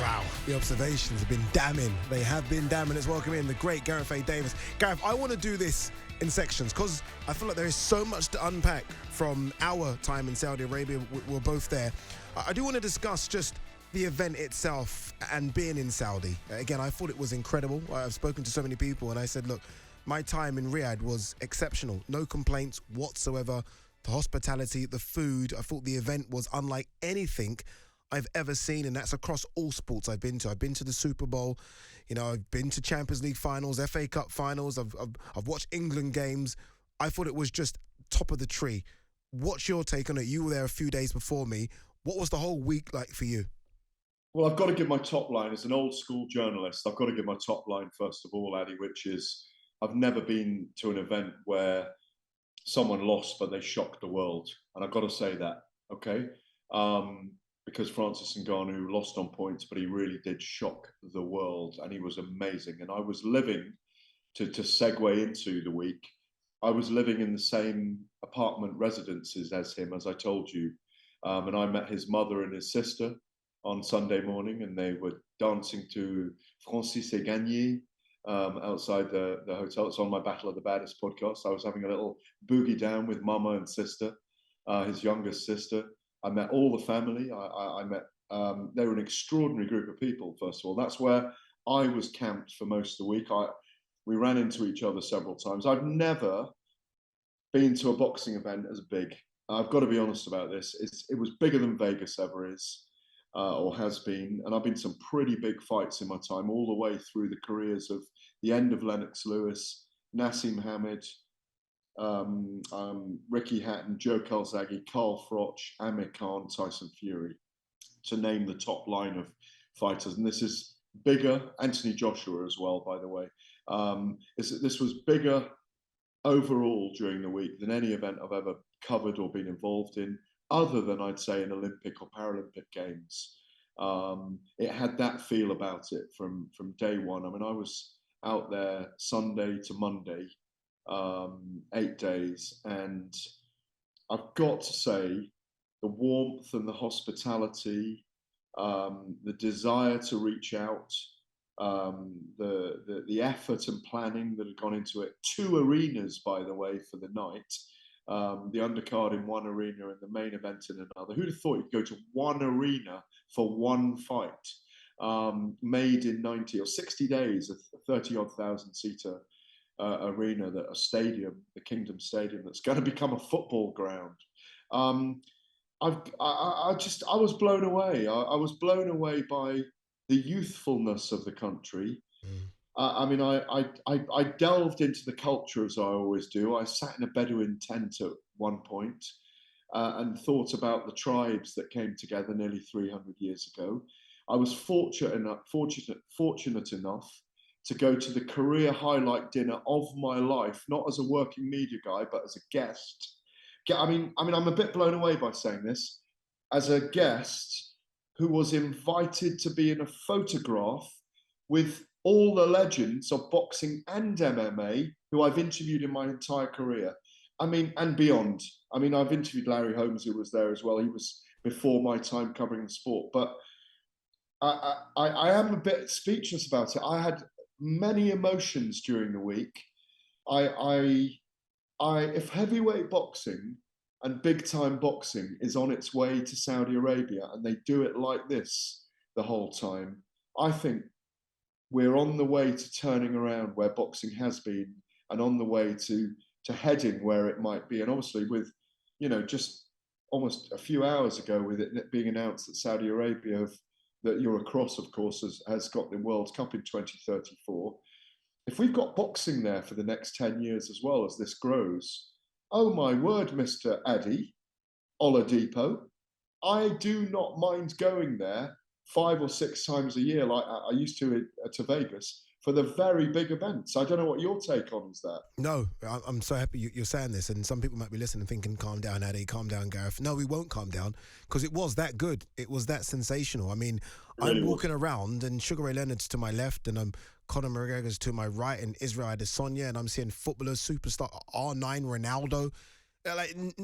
Wow, the observations have been damning. They have been damning. Let's welcome in the great Gareth A. Davies. Gareth, I want to do this in sections because I feel like there is so much to unpack from our time in Saudi Arabia. We're both there. I do want to discuss just the event itself and being in Saudi. Again, I thought it was incredible. I've spoken to so many people and I said, look, my time in Riyadh was exceptional. No complaints whatsoever. The hospitality, the food, I thought the event was unlike anything I've ever seen, and that's across all sports I've been to. I've been to the Super Bowl, you know, I've been to Champions League finals, FA Cup finals, I've watched England games. I thought it was just top of the tree. What's your take on it? You were there a few days before me. What was the whole week like for you? Well, I've got to give my top line. As an old school journalist, I've got to give my top line first of all, Addy, which is I've never been to an event where someone lost but they shocked the world. And I've got to say that, okay? Because Francis Ngannou lost on points, but he really did shock the world, and he was amazing. And I was living, to segue into the week, I was living in the same apartment residences as him, as I told you. And I met his mother and his sister on Sunday morning, and they were dancing to Francis et Gagné outside the hotel. It's on my Battle of the Baddest podcast. I was having a little boogie down with mama and sister, his youngest sister. I met all the family. I met, they were an extraordinary group of people, first of all. That's where I was camped for most of the week. We ran into each other several times. I've never been to a boxing event as big. I've got to be honest about this. It was bigger than Vegas ever is, or has been. And I've been to some pretty big fights in my time, all the way through the careers of the end of Lennox Lewis, Nassim Hamed, Ricky Hatton, Joe Calzaghe, Carl Froch, Amir Khan, Tyson Fury, to name the top line of fighters. And this is bigger, Anthony Joshua as well, by the way. This was bigger overall during the week than any event I've ever covered or been involved in, other than, I'd say, an Olympic or Paralympic Games. It had that feel about it from day one. I mean, I was out there Sunday to Monday, 8 days, and I've got to say the warmth and the hospitality, the desire to reach out, the effort and planning that had gone into it. 2 arenas, by the way, for the night. The undercard in one arena and the main event in another. Who'd have thought you'd go to one arena for one fight? Made in 90 or 60 days, a 30-odd thousand seater arena, that a stadium, the Kingdom Stadium, that's going to become a football ground. I was blown away. I was blown away by the youthfulness of the country. I mean, I delved into the culture, as I always do. I sat in a Bedouin tent at one point and thought about the tribes that came together nearly 300 years ago. I was fortunate enough to go to the career highlight dinner of my life, not as a working media guy, but as a guest. I mean, I'm a bit blown away by saying this. As a guest who was invited to be in a photograph with all the legends of boxing and MMA who I've interviewed in my entire career. I mean, and beyond. I mean, I've interviewed Larry Holmes, who was there as well. He was before my time covering the sport. But I am a bit speechless about it. I had many emotions during the week. If heavyweight boxing and big time boxing is on its way to Saudi Arabia and they do it like this the whole time, I think we're on the way to turning around where boxing has been and on the way to heading where it might be. And obviously with, you know, just almost a few hours ago with it being announced that Saudi Arabia that Eurocross, of course, has got the World Cup in 2034. If we've got boxing there for the next 10 years as well as this grows, oh my word, Mr. Addy, Oladipo, I do not mind going there 5 or 6 times a year, like I used to Vegas, for the very big events. I don't know what your take on is that. No, I'm so happy you're saying this, and some people might be listening thinking, calm down, Addy, calm down, Gareth. No, we won't calm down, because it was that good. It was that sensational. I mean, really I'm walking around, and Sugar Ray Leonard's to my left, and Conor McGregor's to my right, and Israel Adesanya, and I'm seeing footballers, superstar R9 Ronaldo.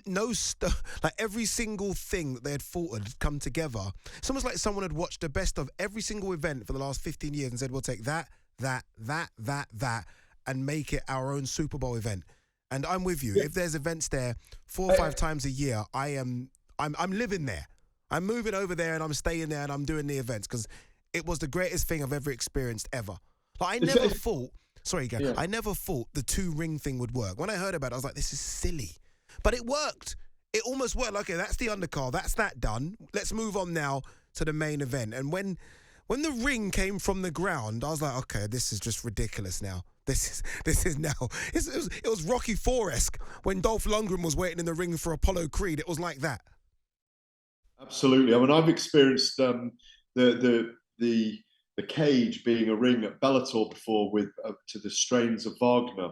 no stuff, like every single thing that they had fought had come together. It's almost like someone had watched the best of every single event for the last 15 years and said, we'll take that, and make it our own Super Bowl event. And I'm with you. If there's events there 4 or 5 times a year, I'm living there. I'm moving over there and I'm staying there and I'm doing the events because it was the greatest thing I've ever experienced ever. Like I never thought, sorry, Gareth, I never thought the 2-ring thing would work. When I heard about it, I was like, this is silly. But it worked. It almost worked. Like, okay, that's the undercard. That's that done. Let's move on now to the main event. And when the ring came from the ground, I was like, okay, this is just ridiculous now. This is now. It was Rocky IV-esque when Dolph Lundgren was waiting in the ring for Apollo Creed. It was like that. Absolutely. I mean, I've experienced the cage being a ring at Bellator before with to the strains of Wagner,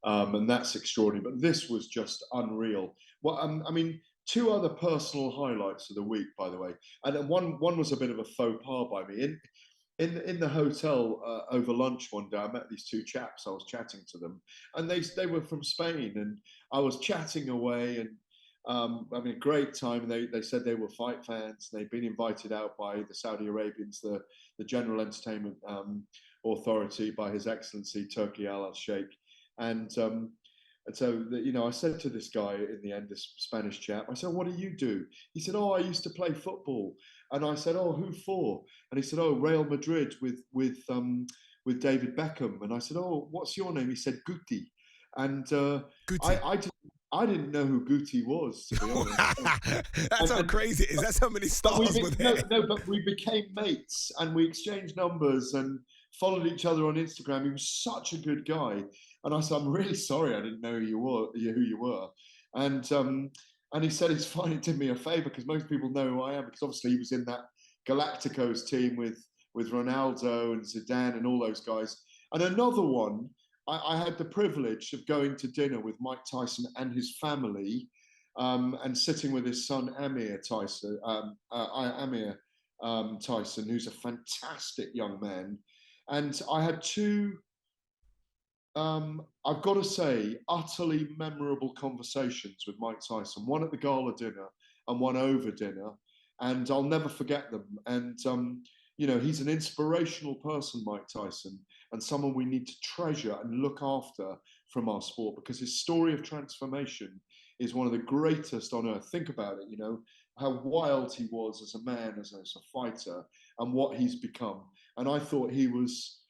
and that's extraordinary. But this was just unreal. Well, I mean, 2 other personal highlights of the week, by the way, and one was a bit of a faux pas by me. In the hotel over lunch one day, I met these 2 chaps. I was chatting to them, and they were from Spain, and I was chatting away and having a great time. And they said they were fight fans. They'd been invited out by the Saudi Arabians, the General Entertainment Authority, by His Excellency Turki Al Sheikh, and so I said to this guy in the end, this Spanish chap, I said, "What do you do?" He said, "Oh, I used to play football." And I said, "Oh, who for?" And he said, "Oh, Real Madrid with David Beckham." And I said, "Oh, what's your name?" He said, "Guti." And Guti. I didn't know who Guti was, to be honest. That's how crazy it is. That's how many stars were there. No, but we became mates and we exchanged numbers and followed each other on Instagram. He was such a good guy. And I said, "I'm really sorry, I didn't know who you were." And he said, "It's fine, it did me a favor because most people know who I am," because obviously he was in that Galacticos team with Ronaldo and Zidane and all those guys. And another one, I had the privilege of going to dinner with Mike Tyson and his family, and sitting with his son Amir Tyson, who's a fantastic young man. And I had 2, I've got to say, utterly memorable conversations with Mike Tyson, one at the gala dinner and one over dinner, and I'll never forget them. And he's an inspirational person, Mike Tyson, and someone we need to treasure and look after from our sport, because his story of transformation is one of the greatest on earth. Think about it, how wild he was as a man, as a fighter, and what he's become. And I thought he was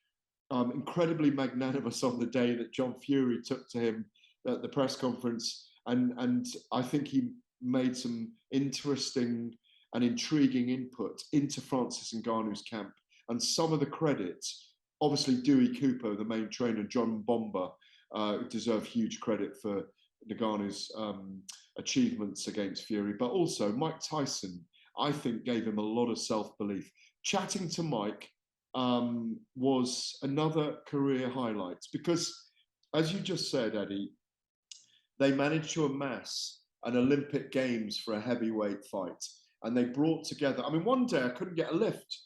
incredibly magnanimous on the day that John Fury took to him at the press conference. And I think he made some interesting and intriguing input into Francis Ngannou's camp. And some of the credit, obviously Dewey Cooper, the main trainer, John Bomber, deserve huge credit for Ngannou's achievements against Fury. But also Mike Tyson, I think, gave him a lot of self-belief. Chatting to Mike was another career highlight, because, as you just said, Eddie, they managed to amass an Olympic Games for a heavyweight fight, and they brought together. I mean, one day I couldn't get a lift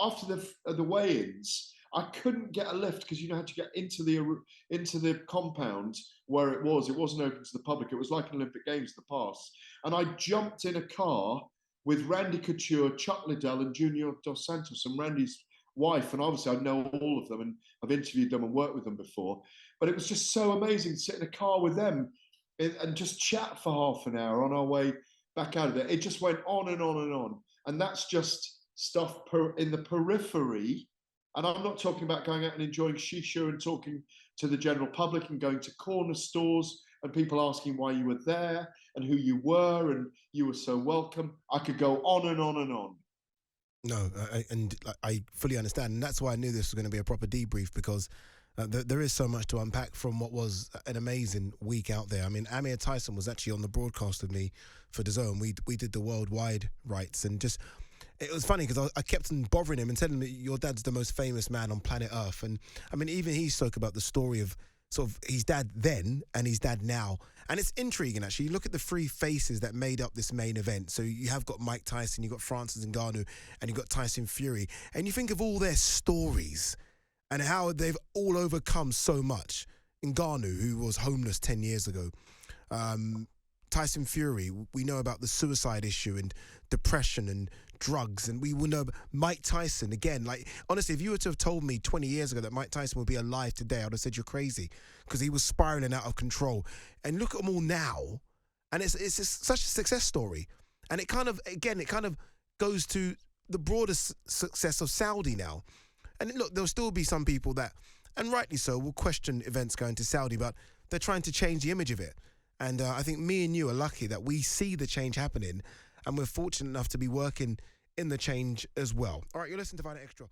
after the weigh-ins. I couldn't get a lift because you had to get into the compound where it wasn't open to the public. It was like an Olympic Games, the pass, and I jumped in a car with Randy Couture, Chuck Liddell, and Junior Dos Santos, and Randy's wife. And obviously I know all of them and I've interviewed them and worked with them before, but it was just so amazing to sit in a car with them and just chat for half an hour on our way back out of there. It just went on and on and on. And that's just stuff in the periphery. And I'm not talking about going out and enjoying shisha and talking to the general public and going to corner stores and people asking why you were there and who you were and you were so welcome. I could go on and on and on. No, I fully understand. And that's why I knew this was going to be a proper debrief, because there is so much to unpack from what was an amazing week out there. I mean, Amir Tyson was actually on the broadcast with me for DAZN. We did the worldwide rights, and just, it was funny because I kept on bothering him and telling him, your dad's the most famous man on planet Earth. And I mean, even he spoke about the story of sort of his dad then and his dad now. And it's intriguing, actually. You look at the 3 faces that made up this main event. So you have got Mike Tyson, you've got Francis Ngannou, and you've got Tyson Fury. And you think of all their stories and how they've all overcome so much. Ngannou, who was homeless 10 years ago. Tyson Fury, we know about the suicide issue and depression and drugs, and we will know Mike Tyson again. Like, honestly, if you were to have told me 20 years ago that Mike Tyson would be alive today, I would have said you're crazy, because he was spiraling out of control. And look at them all now, and it's just such a success story. And it kind of goes to the broader success of Saudi now. And look, there'll still be some people that, and rightly so, will question events going to Saudi, but they're trying to change the image of it. And I think me and you are lucky that we see the change happening, and we're fortunate enough to be working in the change as well. All right, you're listening to Fight Extra.